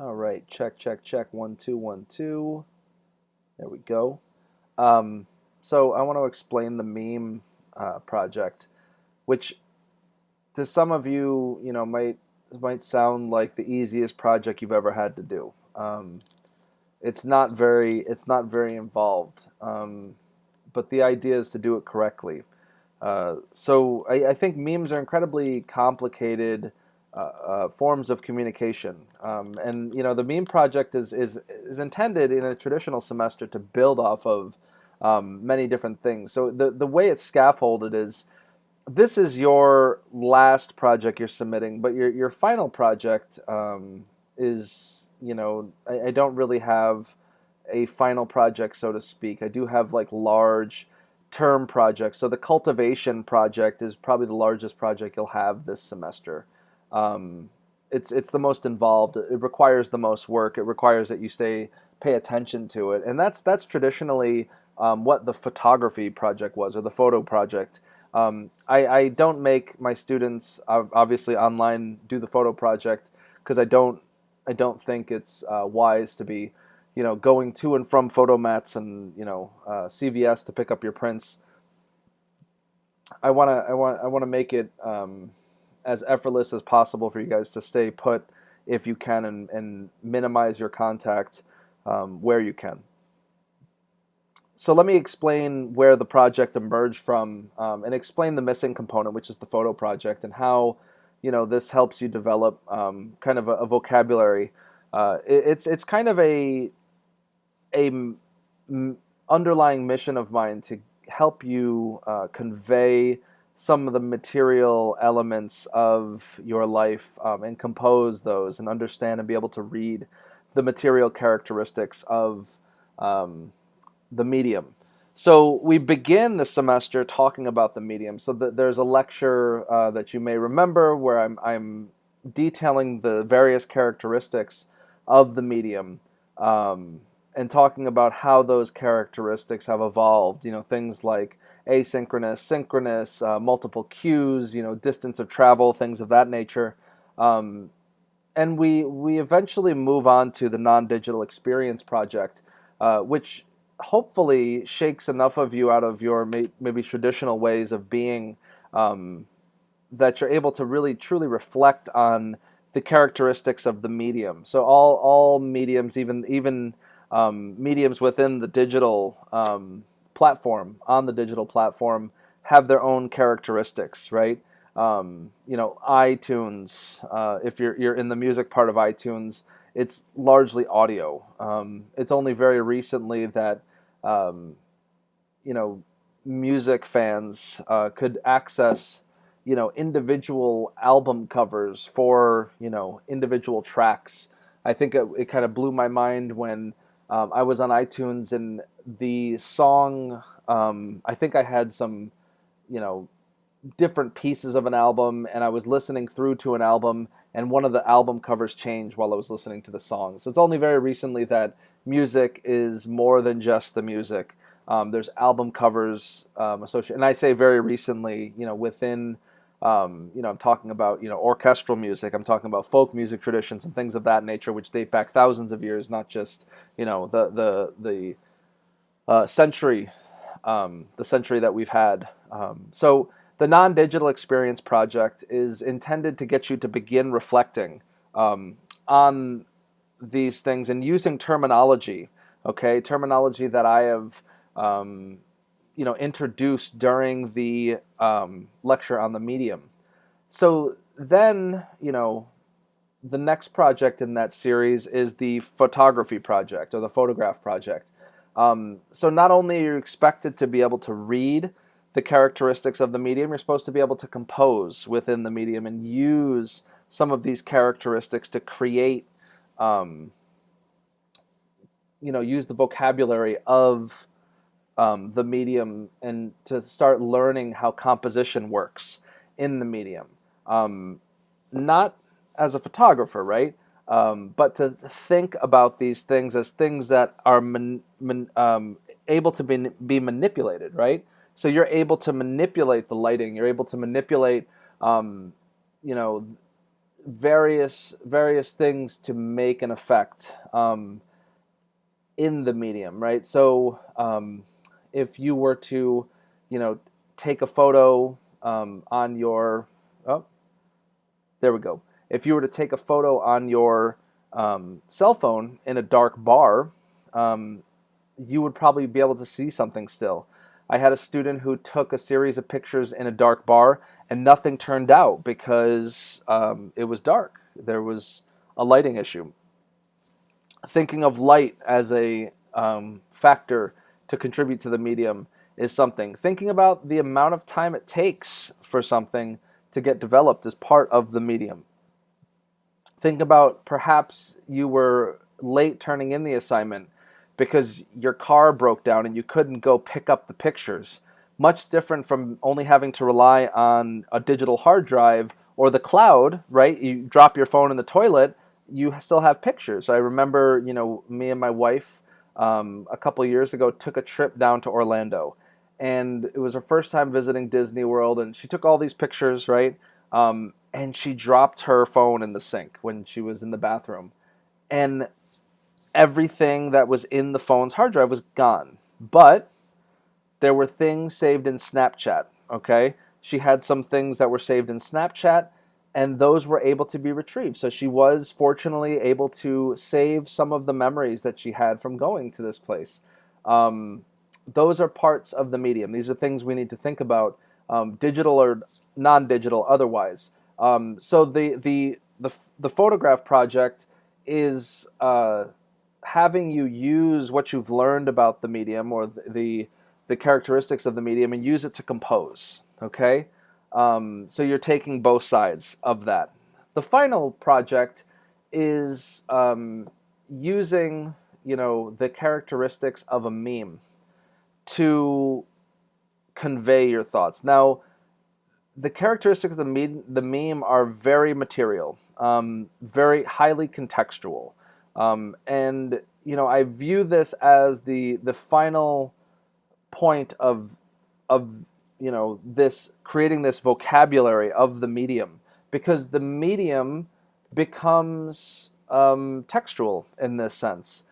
All right, check, check, check. 1, 2, 1, 2. There we go. Um, so I want to explain the meme project, which to some of you, might sound like the easiest project you've ever had to do. It's not very involved, but the idea is to do it correctly. So I think memes are incredibly complicated forms of communication, and the meme project is intended in a traditional semester to build off of many different things. So the way it's scaffolded is this is your last project you're submitting, but your final project is I don't really have a final project, so to speak. I do have like large term projects. So the cultivation project is probably the largest project you'll have this semester. Um, it's the most involved. It requires the most work. It requires that you pay attention to it, and that's traditionally what the photography project was, or the photo project. I don't make my students obviously online do the photo project because I don't think it's wise to be going to and from photomats and CVS to pick up your prints. I want to make it as effortless as possible for you guys to stay put if you can, and minimize your contact where you can. So let me explain where the project emerged from, and explain the missing component, which is the photo project, and how this helps you develop kind of a vocabulary. It's kind of a underlying mission of mine to help you convey some of the material elements of your life, and compose those and understand and be able to read the material characteristics of um, the medium. So we begin the semester talking about the medium. So there's a lecture that you may remember where I'm detailing the various characteristics of the medium, um, and talking about how those characteristics have evolved. Things like asynchronous, synchronous, multiple cues, distance of travel, things of that nature. Um, and we eventually move on to the non-digital experience project, which hopefully shakes enough of you out of your maybe traditional ways of being, um, that you're able to really truly reflect on the characteristics of the medium. So all mediums, even mediums within the digital platform, have their own characteristics, right? iTunes. If you're in the music part of iTunes, it's largely audio. It's only very recently that um, you know music fans could access individual album covers for individual tracks. I think it kind of blew my mind when I was on iTunes, and the song, I think I had some you know different pieces of an album, and I was listening through to an album, and one of the album covers changed while I was listening to the song. So it's only very recently that music is more than just the music. There's album covers associated, and I say very recently, within, I'm talking about, orchestral music. I'm talking about folk music traditions and things of that nature, which date back thousands of years, not just, the century, the century that we've had. So the non-digital experience project is intended to get you to begin reflecting on these things and using terminology. Okay, terminology that I have, introduced during the lecture on the medium. So then, the next project in that series is the photography project, or the photograph project. So not only are you expected to be able to read the characteristics of the medium, you're supposed to be able to compose within the medium and use some of these characteristics to create, um, use the vocabulary of the medium, and to start learning how composition works in the medium. Not as a photographer, right? But to think about these things as things that are able to be manipulated, right? So you're able to manipulate the lighting. You're able to manipulate, um, you know, various things to make an effect in the medium, right? So if you were to, take a photo on your, oh, there we go. If you were to take a photo on your cell phone in a dark bar, you would probably be able to see something still. I had a student who took a series of pictures in a dark bar, and nothing turned out because it was dark. There was a lighting issue. Thinking of light as a factor to contribute to the medium is something. Thinking about the amount of time it takes for something to get developed is part of the medium. Think about perhaps you were late turning in the assignment because your car broke down and you couldn't go pick up the pictures. Much different from only having to rely on a digital hard drive or the cloud, right? You drop your phone in the toilet, you still have pictures. I remember, me and my wife a couple of years ago took a trip down to Orlando. And it was her first time visiting Disney World, and she took all these pictures, right? And she dropped her phone in the sink when she was in the bathroom. And everything that was in the phone's hard drive was gone. But there were things saved in Snapchat, okay? She had some things that were saved in Snapchat, and those were able to be retrieved. So she was fortunately able to save some of the memories that she had from going to this place. Those are parts of the medium. These are things we need to think about, digital or non-digital otherwise. So the photograph project is having you use what you've learned about the medium or the characteristics of the medium and use it to compose. Okay, so you're taking both sides of that. The final project is using the characteristics of a meme to convey your thoughts. Now, the characteristics of the meme are very material, very highly contextual, and I view this as the final point of this creating this vocabulary of the medium, because the medium becomes textual in this sense.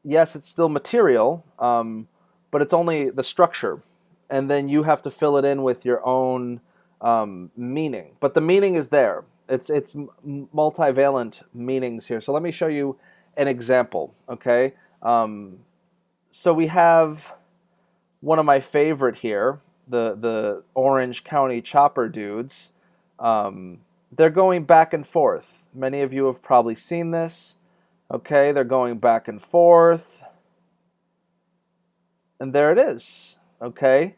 Yes, it's still material, but it's only the structure, and then you have to fill it in with your own meaning. But the meaning is there. It's multivalent meanings here. So let me show you an example. Okay, so we have one of my favorite here, the Orange County Chopper dudes. They're going back and forth. Many of you have probably seen this. Okay, they're going back and forth. And there it is. Okay.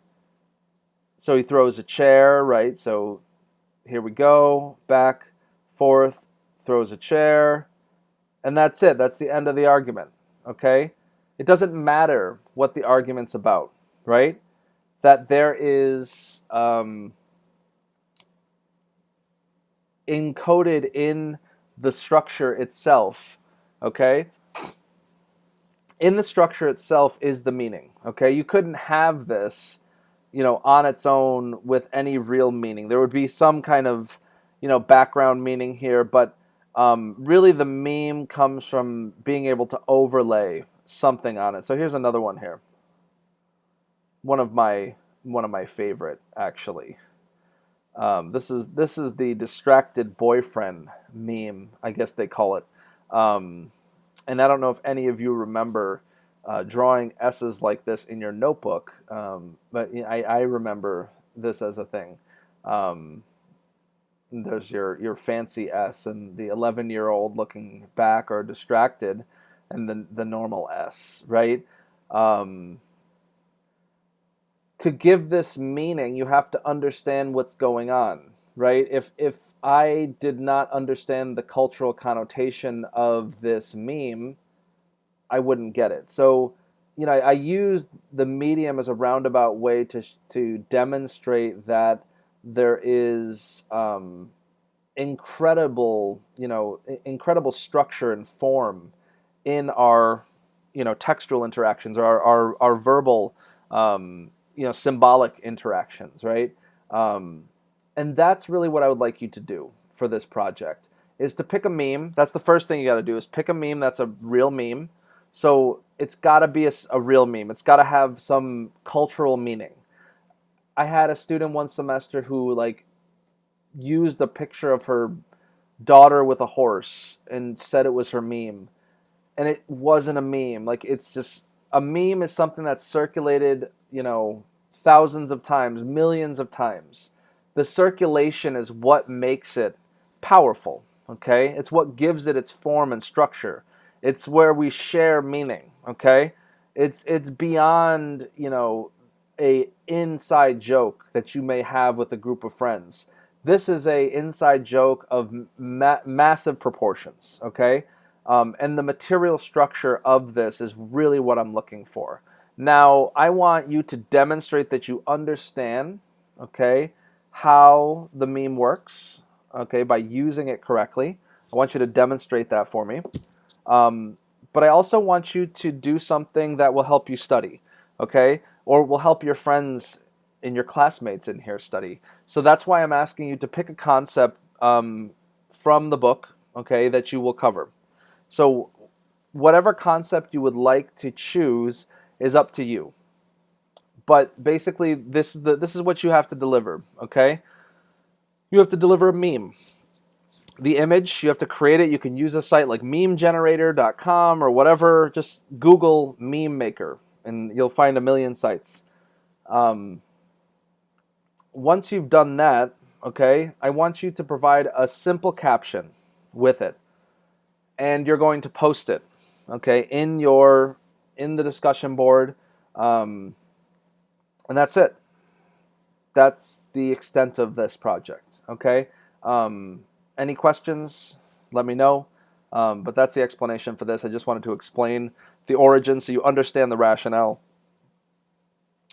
So he throws a chair, right? So here we go. Back, forth, throws a chair. And that's it. That's the end of the argument. Okay? It doesn't matter what the argument's about, right? That there is encoded in the structure itself, okay? In the structure itself is the meaning, okay? You couldn't have this, on its own with any real meaning. There would be some kind of, background meaning here, but really the meme comes from being able to overlay something on it. So here's another one here. One of my favorite, actually. This is the distracted boyfriend meme, I guess they call it. And I don't know if any of you remember drawing S's like this in your notebook, but I remember this as a thing. There's your fancy S and the 11-year-old looking back or distracted, and the normal S, right? To give this meaning, you have to understand what's going on, right? If I did not understand the cultural connotation of this meme, I wouldn't get it. So, I use the medium as a roundabout way to demonstrate that there is incredible structure and form in our textual interactions, or our verbal symbolic interactions, right? And that's really what I would like you to do for this project is to pick a meme. That's the first thing you got to do, is pick a meme that's a real meme. So it's got to be a real meme. It's got to have some cultural meaning. I had a student one semester who like used a picture of her daughter with a horse and said it was her meme, and it wasn't a meme. Like, it's just, a meme is something that's circulated, thousands of times, millions of times. The circulation is what makes it powerful, okay? It's what gives it its form and structure. It's where we share meaning, okay? It's beyond, a inside joke that you may have with a group of friends. This is a inside joke of massive proportions, okay? And the material structure of this is really what I'm looking for. Now, I want you to demonstrate that you understand, okay, how the meme works, okay, by using it correctly. I want you to demonstrate that for me. But I also want you to do something that will help you study, okay, or will help your friends and your classmates in here study. So that's why I'm asking you to pick a concept from the book, okay, that you will cover. So whatever concept you would like to choose is up to you. But basically, this is what you have to deliver, okay? You have to deliver a meme. The image, you have to create it. You can use a site like memegenerator.com or whatever. Just Google meme maker, and you'll find a million sites. Once you've done that, okay, I want you to provide a simple caption with it. And you're going to post it, okay, in the discussion board, and that's it. That's the extent of this project, okay? Any questions? Let me know. But that's the explanation for this. I just wanted to explain the origin so you understand the rationale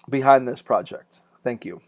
behind this project. Thank you.